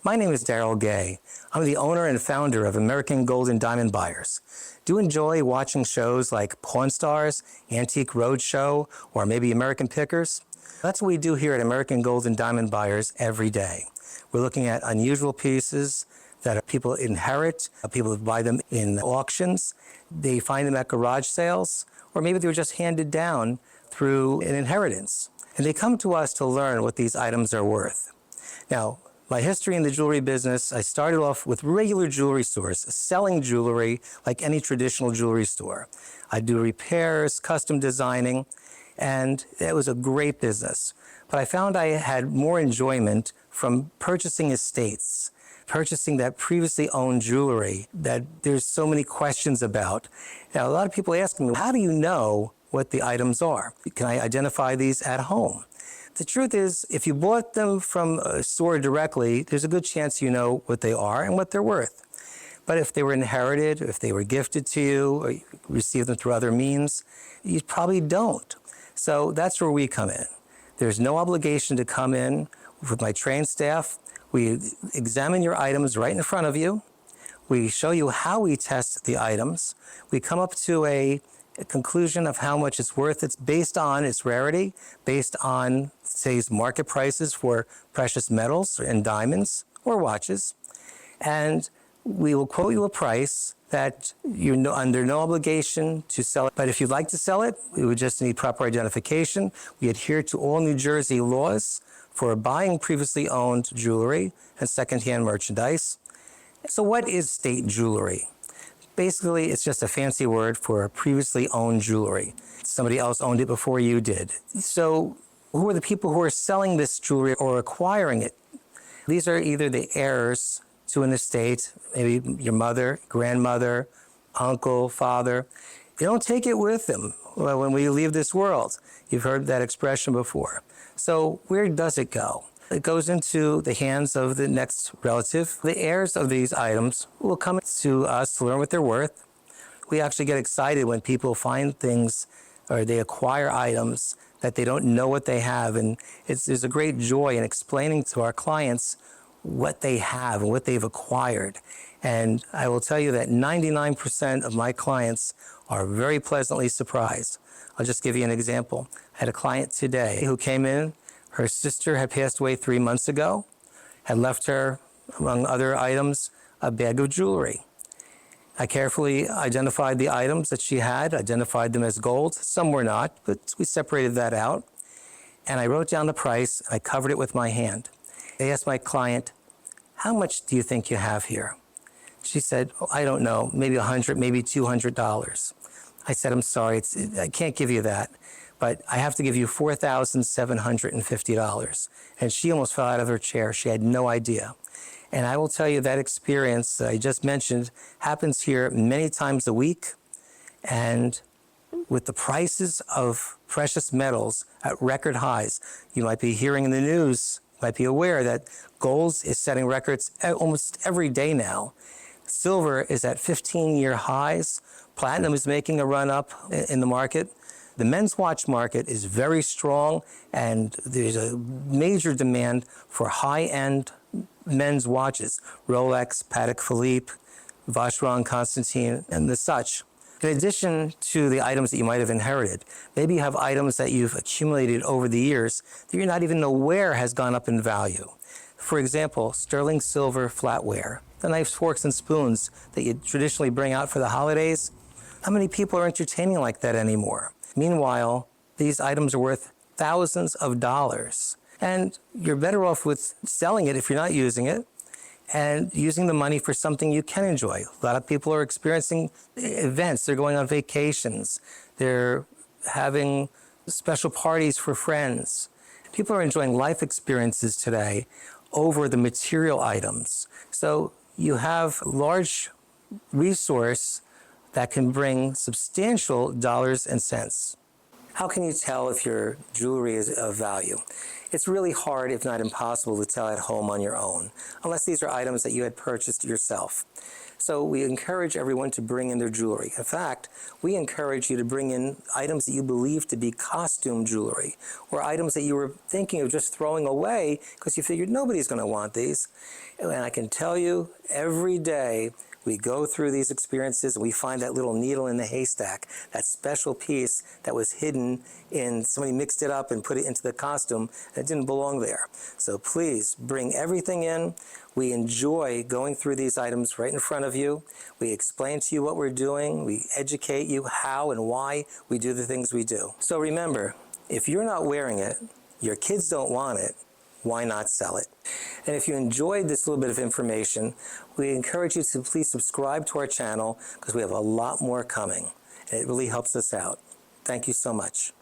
My name is Daryl Gay. I'm the owner and founder of American Gold and Diamond Buyers. Do you enjoy watching shows like Pawn Stars, Antique Roadshow, or maybe American Pickers? That's what we do here at American Gold and Diamond Buyers every day. We're looking at unusual pieces that people inherit, people buy them in auctions, they find them at garage sales, or maybe they were just handed down through an inheritance. And they come to us to learn what these items are worth. Now, my history in the jewelry business, I started off with regular jewelry stores, selling jewelry like any traditional jewelry store. I do repairs, custom designing, and it was a great business. But I found I had more enjoyment from purchasing estates, purchasing that previously owned jewelry that there's so many questions about. Now, a lot of people ask me, how do you know what the items are? Can I identify these at home? The truth is, if you bought them from a store directly, there's a good chance you know what they are and what they're worth. But if they were inherited, if they were gifted to you, or you received them through other means, you probably don't. So that's where we come in. There's no obligation to come in with my trained staff. We examine your items right in front of you. We show you how we test the items. We come up to a conclusion of how much it's worth. It's based on its rarity, based on today's market prices for precious metals and diamonds or watches. And we will quote you a price that you're under no obligation to sell it. But if you'd like to sell it, we would just need proper identification. We adhere to all New Jersey laws for buying previously owned jewelry and secondhand merchandise. So what is state jewelry? Basically, it's just a fancy word for previously owned jewelry. Somebody else owned it before you did. So who are the people who are selling this jewelry or acquiring it? These are either the heirs to an estate, maybe your mother, grandmother, uncle, father. They don't take it with them when we leave this world. You've heard that expression before. So where does it go? It goes into the hands of the next relative. The heirs of these items will come to us to learn what they're worth. We actually get excited when people find things or they acquire items that they don't know what they have. And there's a great joy in explaining to our clients what they have and what they've acquired. And I will tell you that 99% of my clients are very pleasantly surprised. I'll just give you an example. I had a client today who came in. Her sister had passed away 3 months ago, had left her, among other items, a bag of jewelry. I carefully identified the items that she had, identified them as gold. Some were not, but we separated that out. And I wrote down the price, and I covered it with my hand. I asked my client, how much do you think you have here? She said, oh, I don't know, maybe $100, maybe $200. I said, I'm sorry, I can't give you that, but I have to give you $4,750. And she almost fell out of her chair. She had no idea. And I will tell you that experience that I just mentioned happens here many times a week. And with the prices of precious metals at record highs, you might be hearing in the news, might be aware that gold is setting records almost every day now. Silver is at 15-year highs. Platinum is making a run up in the market. The men's watch market is very strong, and there's a major demand for high-end men's watches. Rolex, Patek Philippe, Vacheron Constantin, and the such. In addition to the items that you might have inherited, maybe you have items that you've accumulated over the years that you're not even aware has gone up in value. For example, sterling silver flatware, the knives, forks, and spoons that you traditionally bring out for the holidays. How many people are entertaining like that anymore? Meanwhile, these items are worth thousands of dollars. And you're better off with selling it if you're not using it, and using the money for something you can enjoy. A lot of people are experiencing events. They're going on vacations. They're having special parties for friends. People are enjoying life experiences today over the material items. So you have a large resource that can bring substantial dollars and cents. How can you tell if your jewelry is of value? It's really hard, if not impossible, to tell at home on your own, unless these are items that you had purchased yourself. So we encourage everyone to bring in their jewelry. In fact, we encourage you to bring in items that you believe to be costume jewelry, or items that you were thinking of just throwing away because you figured nobody's going to want these. And I can tell you, every day we go through these experiences and we find that little needle in the haystack, that special piece that was hidden in, somebody mixed it up and put it into the costume and it didn't belong there. So please bring everything in. We enjoy going through these items right in front of you. We explain to you what we're doing. We educate you how and why we do the things we do. So remember, if you're not wearing it, your kids don't want it, why not sell it? And if you enjoyed this little bit of information, we encourage you to please subscribe to our channel because we have a lot more coming. And it really helps us out. Thank you so much.